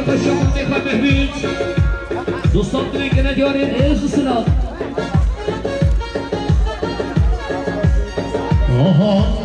باشم میخوام ببین دوستان که ندارین از السلام آها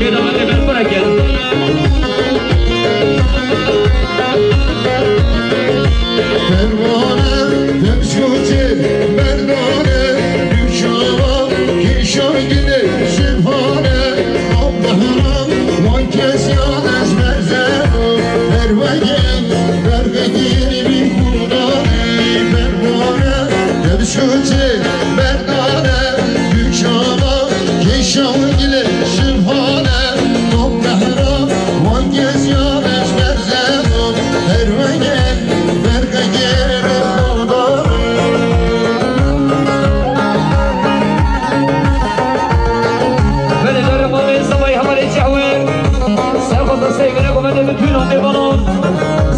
شيدا من البركة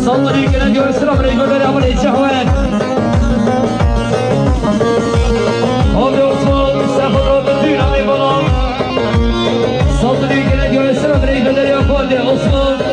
صلني كنا جوا السلام عليكم يا أبو الشهوان أبو عثمان سافر بالدين على بلام صلني كنا جوا السلام عليكم يا أبو عثمان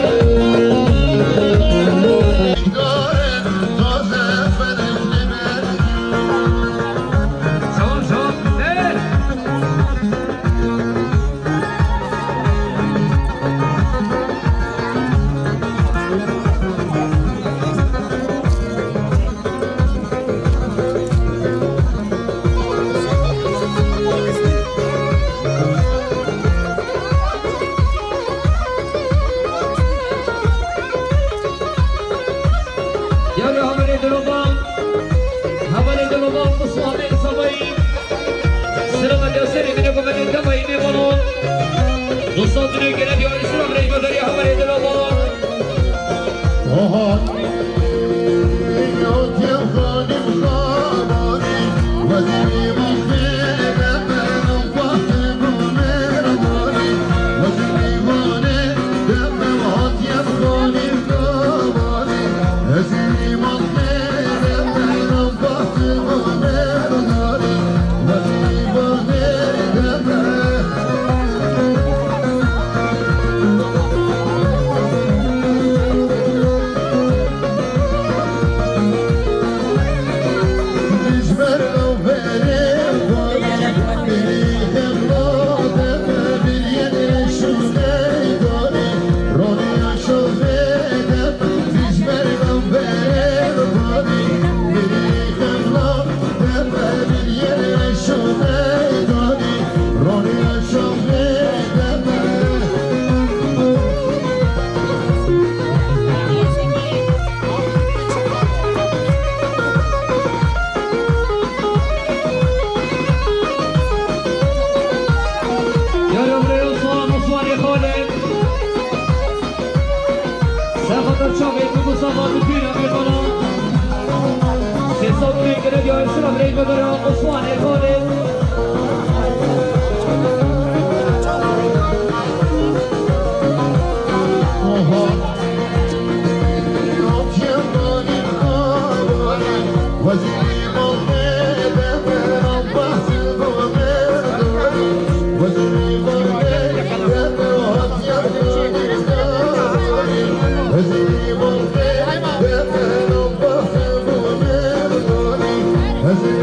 As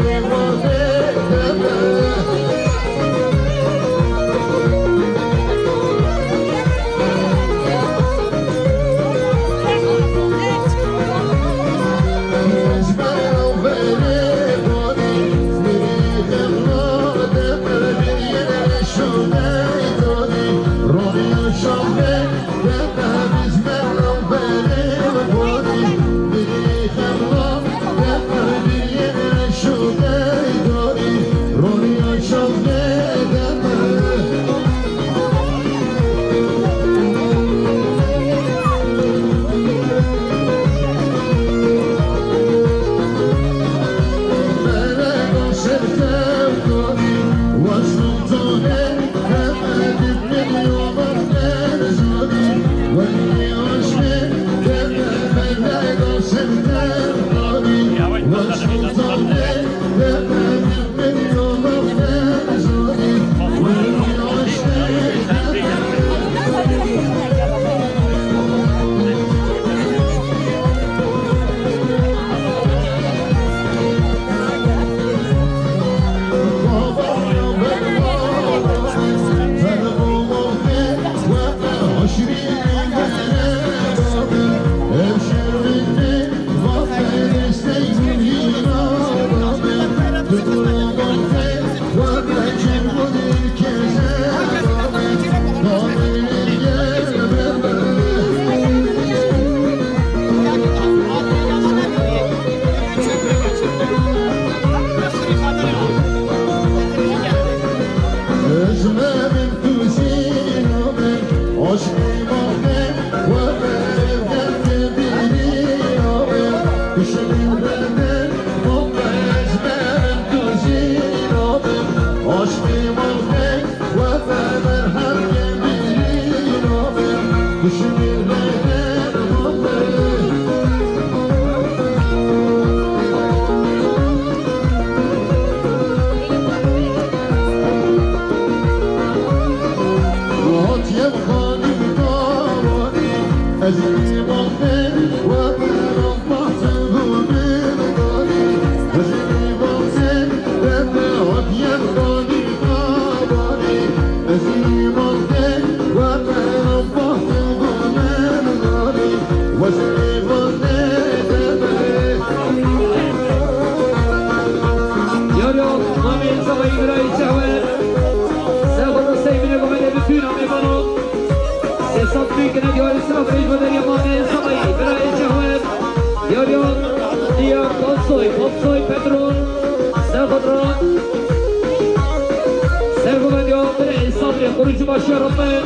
خروج باشرفه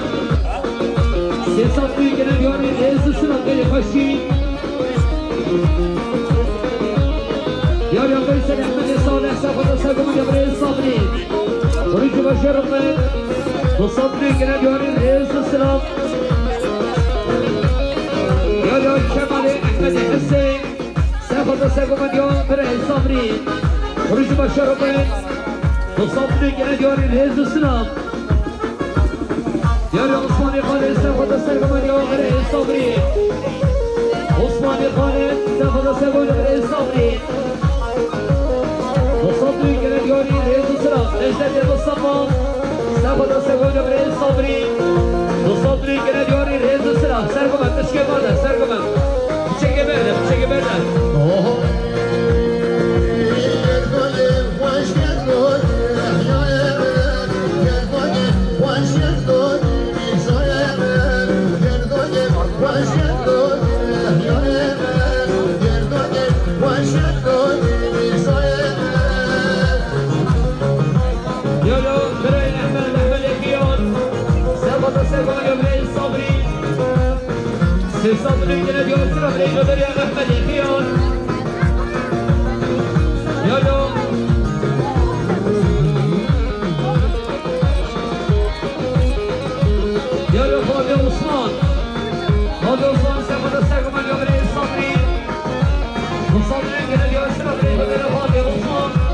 سیاست میکنه بیاری ریز سنت خیلی خوشی یاری آقای سر احمد صالح سفت سگم یا ریز صابری خروج باشرفه تصاب میکنه بیاری ریز سنت یاری آقای کمال احمد حسین سفت سگم یا ریز صابری خروج باشرفه تصاب میکنه بیاری ریز سنت یاری عثمانی خانه سفت سگم یا ریز صابری عثمانی خانه سفت سگم یا ریز صابری تصاب میکنه بیاری ریز سنت نجدد مصطفى سفت سگم یا ریز صابری تصاب میکنه بیاری ریز سنت سرگم تشکیل برده سرگم بچه برده صبري كده بيوم صبري جدر يا أحمد الخيون يلا يلا فاضي عثمان سفر السقم اليوم صبري وصبري كده بيوم صبري جدر فاضي عثمان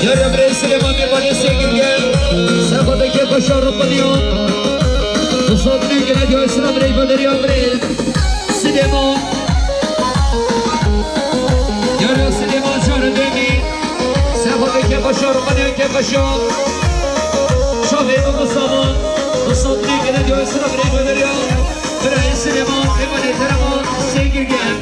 يا بري سليمان ميرباني سيكرجان سافر كي بشار ربنيون وصدري كنا جو اسلام ري بدر يا بري سليمان يا سليمان شهر دني سافر كي بشار ربنيون كي بشار شافي مصابون وصدري كنا جو اسلام ري بدر يا بري سليمان ميرباني ترمان سيكرجان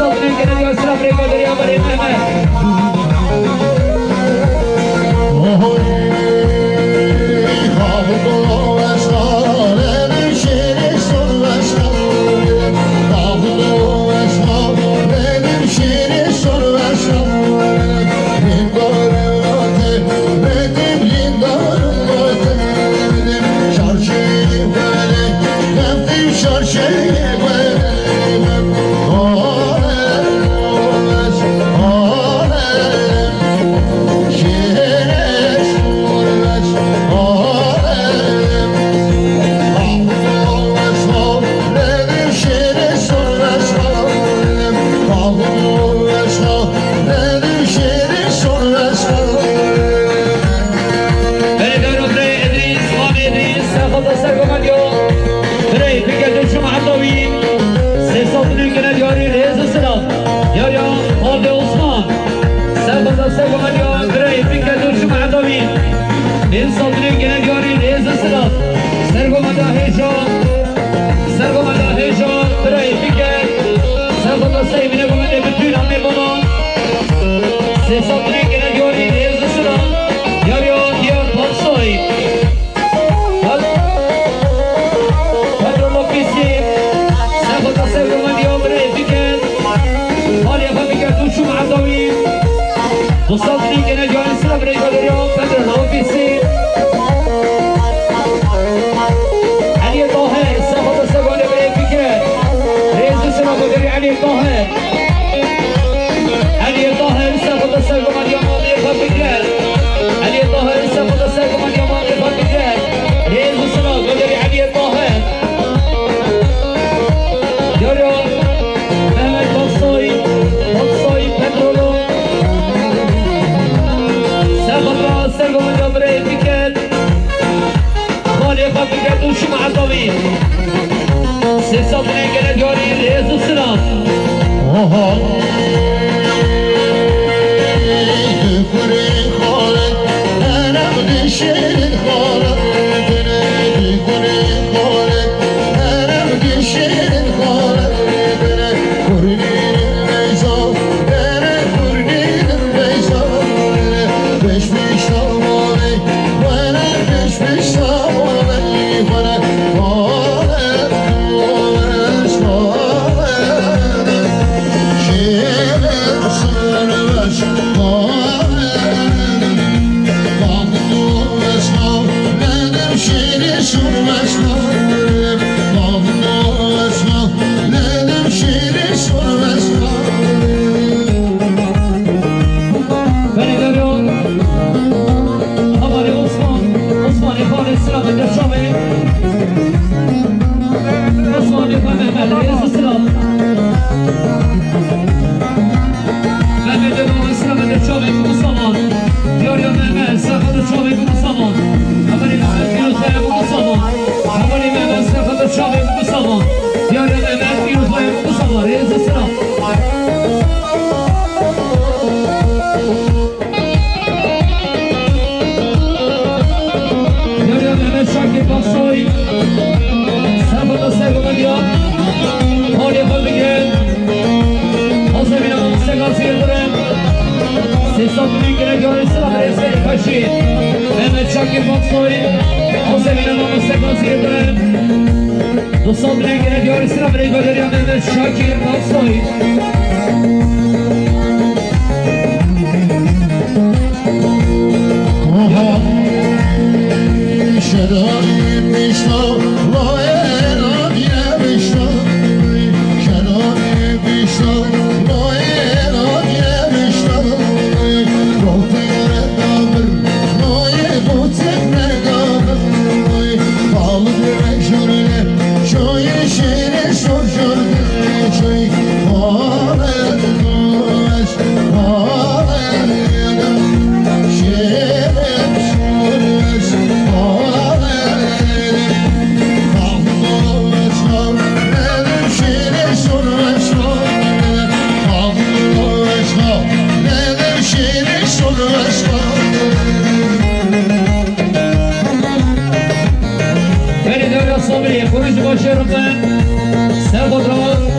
صدري كنا يا سلام ريكو دريا بري محمد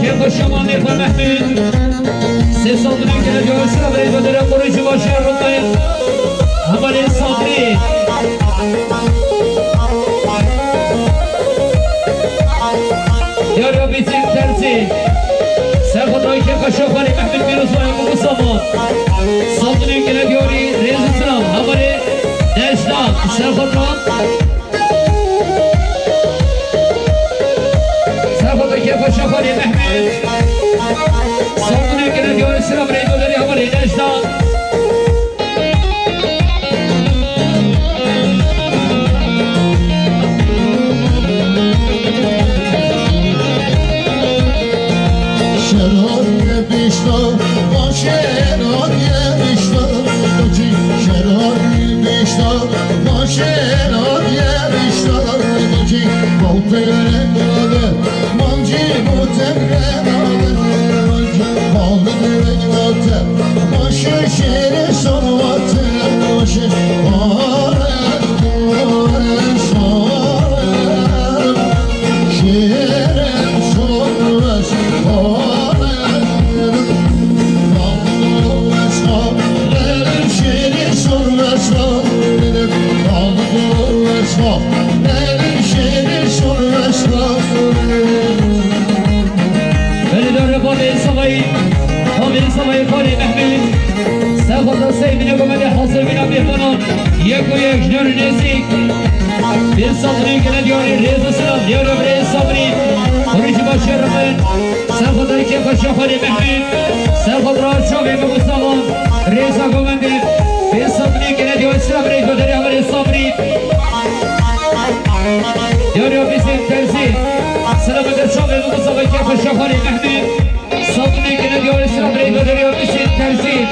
كيف الشمال يفهم محمد سيصدرين كنا جواسنا بريد ودري قريش باشي الرقين همالي صدري يا ربي ترسي سيخد رأي كيف الشوفاني محمد بيروس وهم مقصمون صدرين كنا جوري ريز السلام همالي داشتان سيخد رأي كيف الشفر يا محمد صوتني كده ديور السلام ريد ودري عمر هداشتان شرار بیشتر با شرار بیشتر شرار بیشتر با شرار بیشتر بالتر مانجی بوتر بالتر بوتر باشه شیر سواتر باشه يكو يكشنور نسيك بير صدري كلا ديوري ريز السلام ديوري بريز صبري وريش باشر رمين سالخد ريكي فشوخري محمد سالخد رات شوفي بمستغل ريز اكو مندل بير صدري كلا ديوري السلام ريز ودري عمري صبري ديوري بيسين تنسي سلام در شوفي بمستغل كيف فشوخري محمد صدري كلا ديوري السلام ريز ودري بيسين تنسي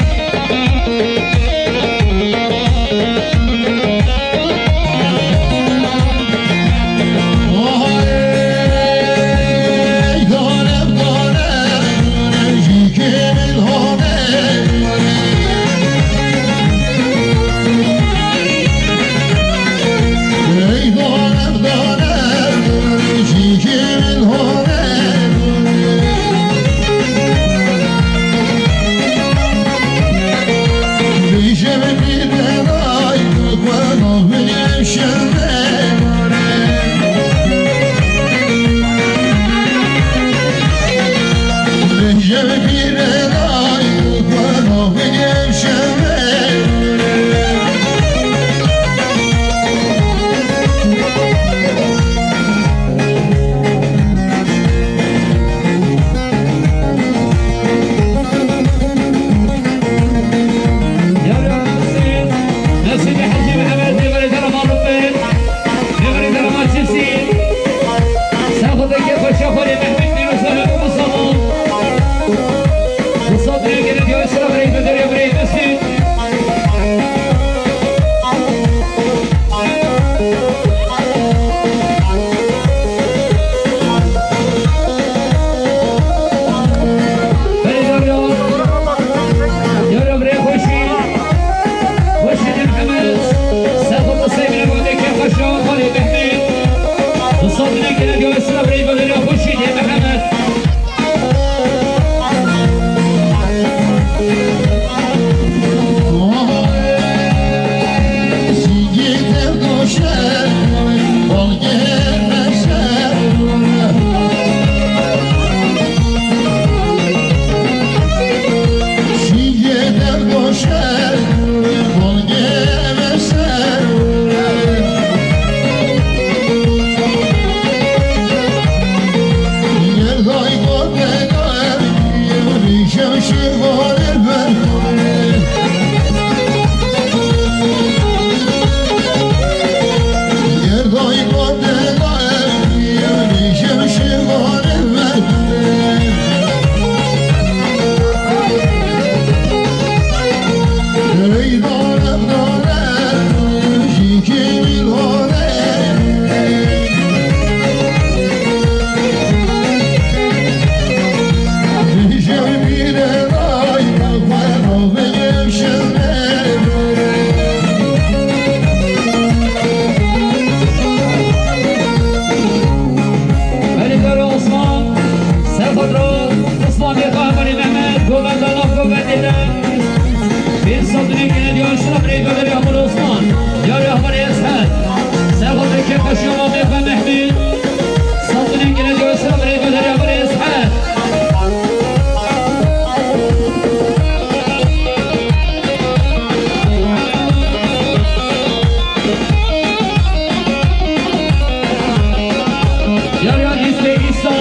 یار یار حزب ایسا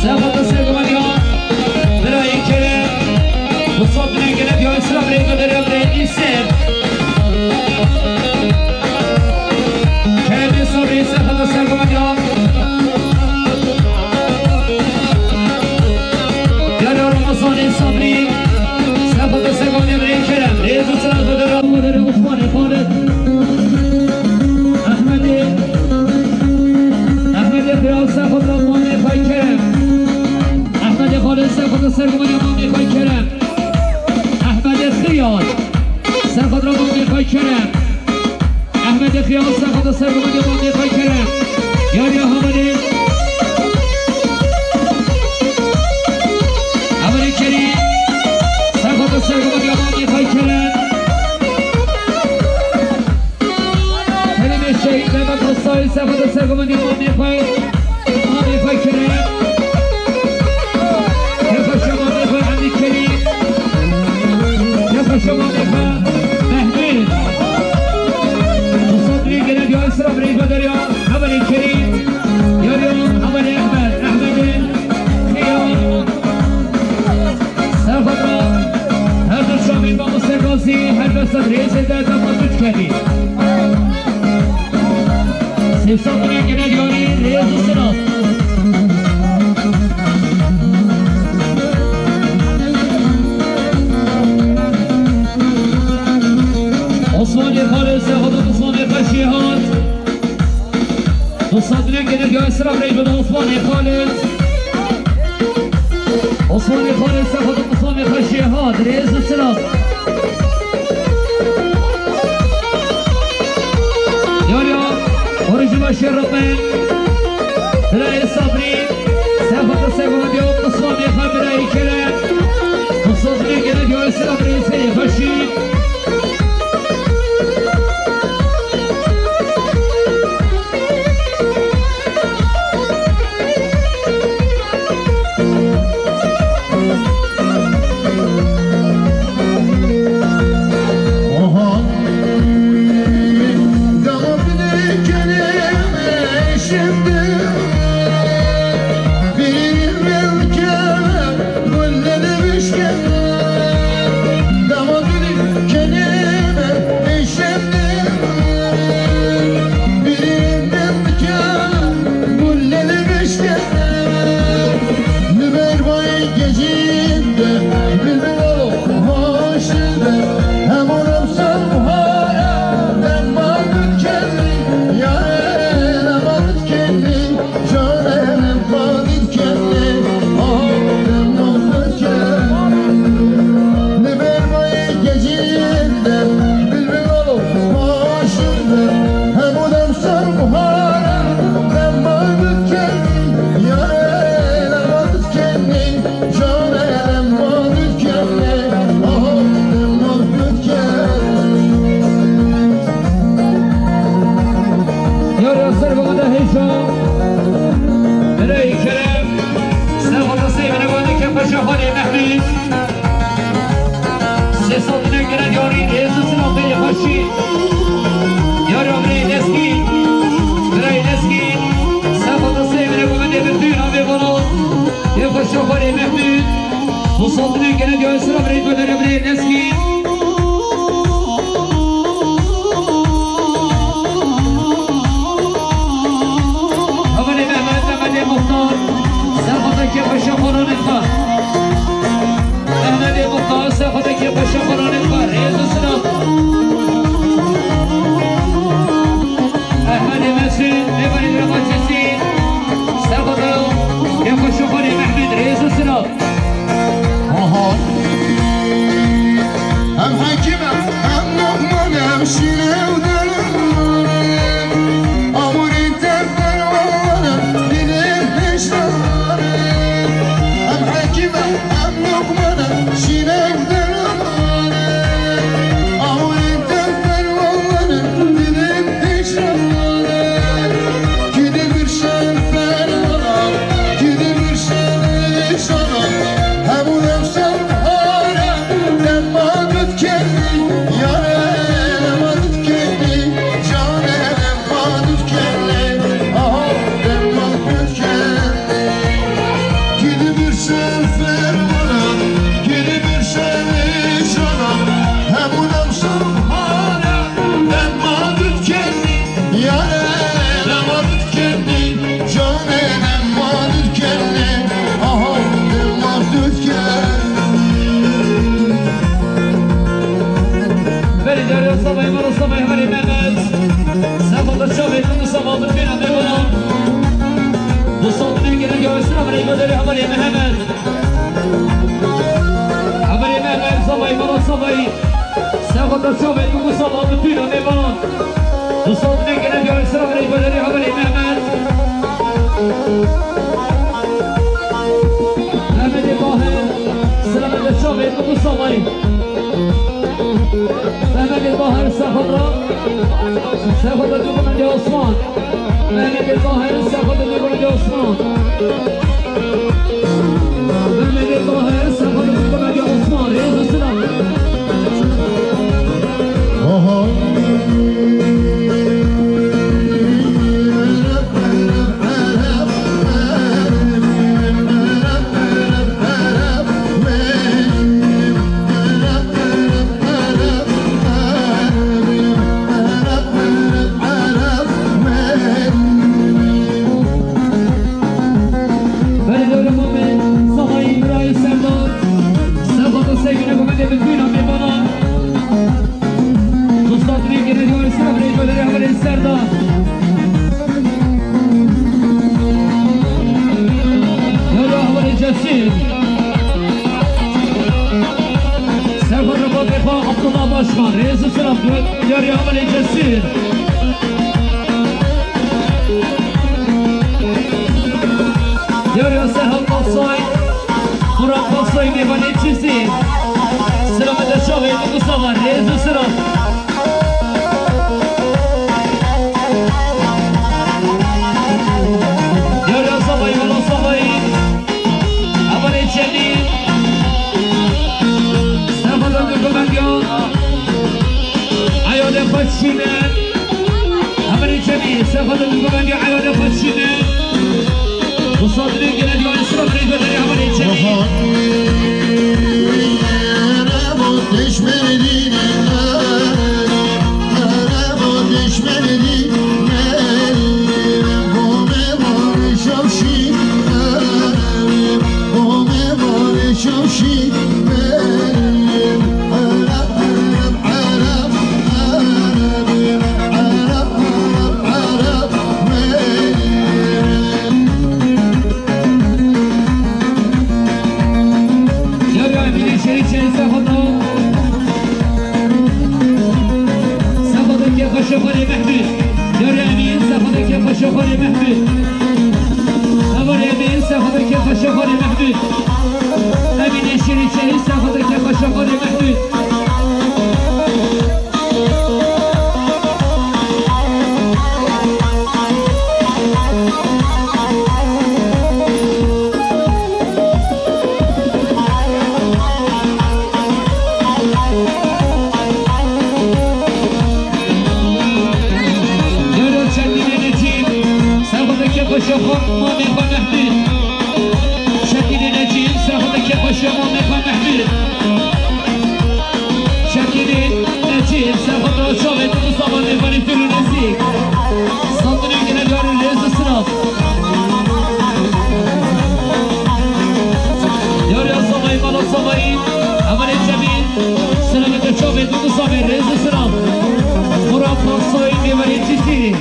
سفت سرگمانیان برای کرم مصاب نگرد یا اسلام ریگو درم رید ایسر کرم صبری سفت سرگمانیان یار یار رمضان صبری سفت سرگمانیان برای کرم ریز و سلام درم مدر عثمان خالد احمد خیال سفت رمان میخوای کرم احمد خالد سفت سرگمانیان میخوای کرم احمد خیال سفت رمان میخوای کرم احمد خیال سفت سرگمانیان میخوای کرم یاری حمدی عملی کریم سفت سرگمانیان میخوای کرم کلیم شهید محمد خستایی سفت سرگمانیان میخوای کرم یفا شما میخوای عملی کریم یفا شما میخوای محمد مصدری گرد یا اسرام ریز و دریا عملی کریم یاریم عملی احمد خیال سفت را هر دو شامی با مستقاسی هر بستد ریز در دمازد کردی سفصدری گرد یاری ریز و سنات عثمانی خالد سفت عثمانی خشیهات مصدری گرد یا اسرام ریز و عثمانی خالد عثمانی خالد سفت عثمانی خشیهات ریز و سنات خارج باشی رقم برای صبری سفت سگوندی و قصوانی خواهد برای کرم مصدری گرد یا اسلام ریزی خشید مصدری گرد یا اسلام ریز و درم رید نسکی اولی محمد مختار سفت که پشا خورانت با احمد مختار سفت که پشا خورانت با ریز و سلام احمد مسجد ببرید رماچسی سفت که پشا خورانت محمد ریز و سلام السلام عليكم داري عمري محمد عمري محمد صبي مرة صبي ساخد الشوبي تقول صبا بطينا ميبان وصوت نيكنا ديار السلام عليكم داري عمري محمد محمد الظاهر السلام عليكم الشوبي تقول صبي محمد الظاهر ساخد الجبن دي عثمان محمد الظاهر ساخد الجبن دي عثمان محمد الظاهر ساخد الجبن دي عثمان رئيس السلام رئيس السلام ياري عمل الجسير ياري سهل قصاي مراد قصاي بيباني تشيزين سلامة الشاغي مصطفى رئيس السلام ياري صبي والله صبي عمل الجميل سهل الكومانديون عيون فتشنا عمل الجميل سافد الكوماندي عيون فتشنا وصادرين كنا ديوان السلام عليكم داري عمل الجميل شوفوني محمد يا امين سافر كيف شوفوني محمد ابو اليمين سافر كيف شوفوني محمد امين الشريك سافر كيف شوفوني محمد شوفوا مامي محمد شكل نجيب سافر كيف شوفوا مامي محمد شكل نجيب سافر شوفوا مصطفى مامي في النسيك صدري كنا دار الليز الصراف يا صبي مالا صبي عمل الجميل سلامة شوفوا مصطفى الليز الصراف مراد نصوي مامي تشتري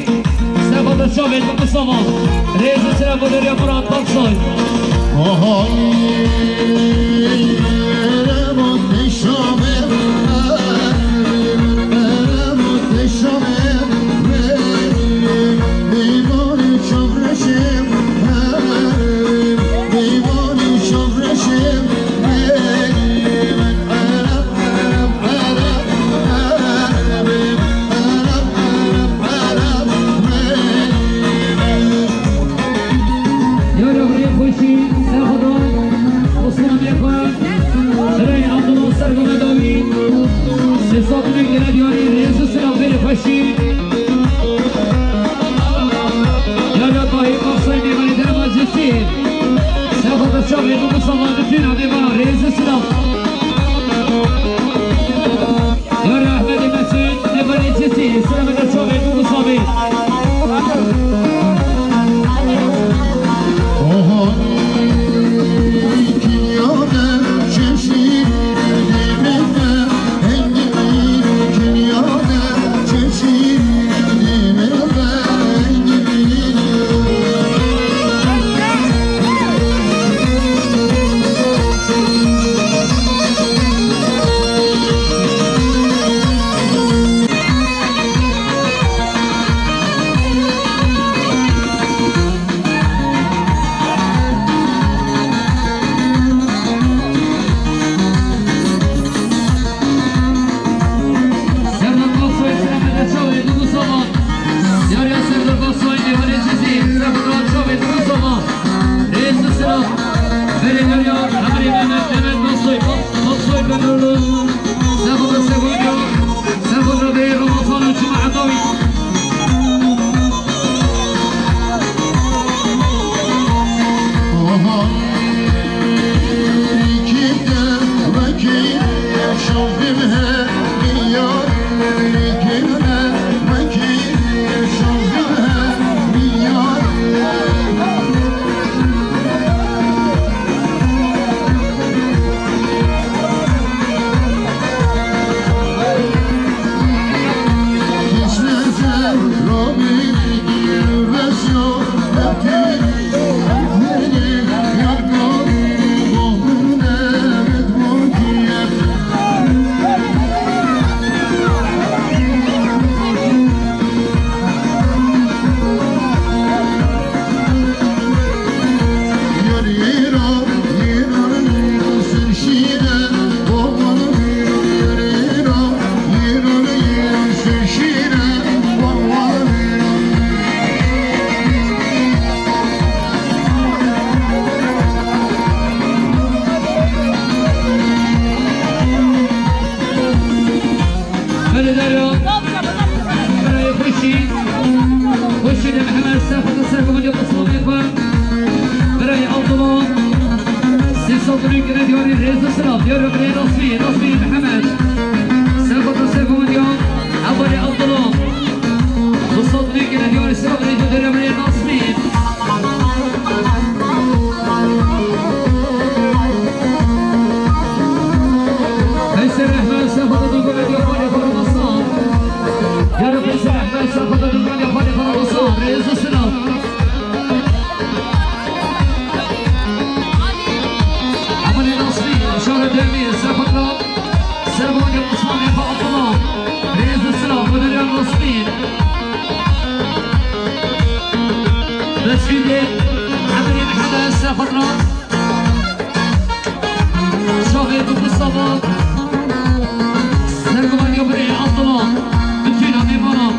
سافر شوفوا مصطفى رئيس السلام ودريا مراد بطصوي She صدرك نديوري رئيس السلام ديوري بري نصفي محمد سافر سيفو اليوم عبري عبد الله وصدرك نديوري السلام ديوري بري نصفي فيصل الرحمن سافر ضد نديوري فرمصان ديوري فيصل الرحمن سافر ضد نديوري فرمصان رئيس السلام شارع دامير سافر سيرفوني العثماني فاطمه رئيس السلام مدير المصريين تسفيدي عمري محمد سافر شافي ضد الصباح سيرفوني يبري عبد الله بتينا بيمانا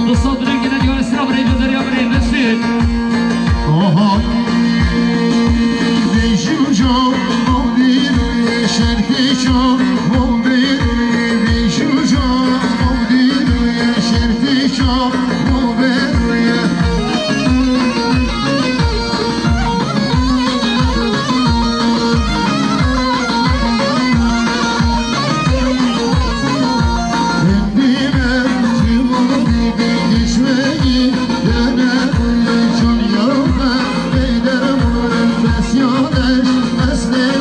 بالصدر كنا ديوان السلام رئيس مدير يبري مسفيد شرفيشو مبيري بيشوشو مبيري شرفيشو مبيري Kendime tümünü geçmeyi denedim çok yorma beylerim enflasyoneş mesleğe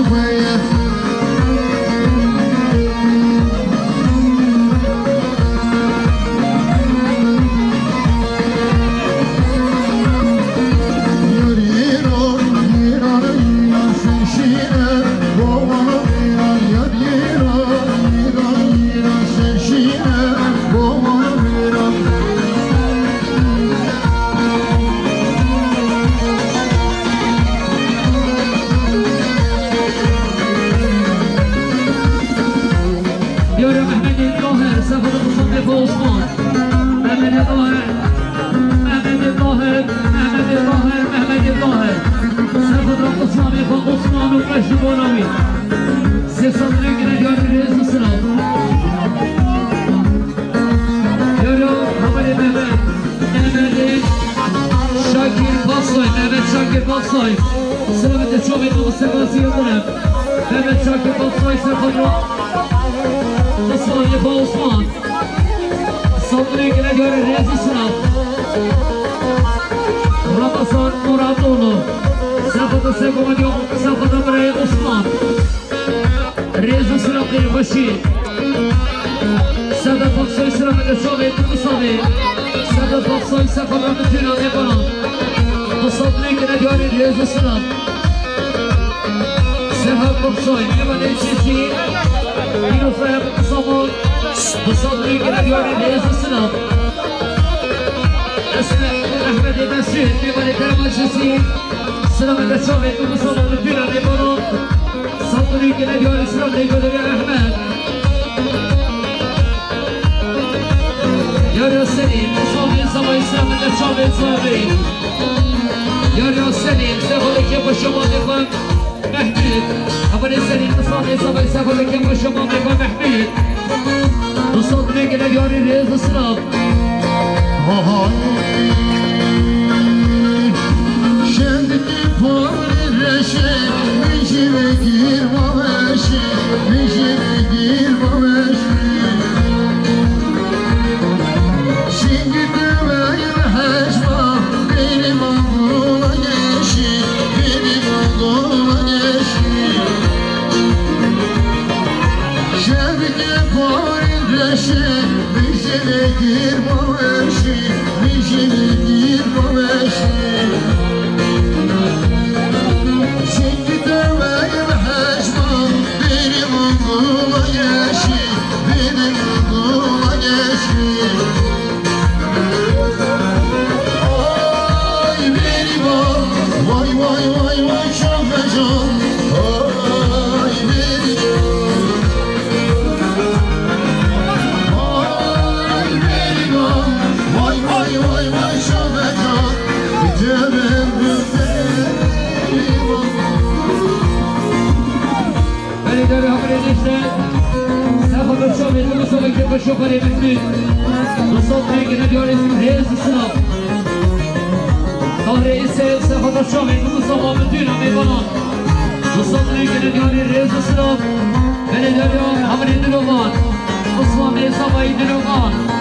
صدري كنديوني ريز السلام كنديوني حمري دلومان أصوامي صباي دلومان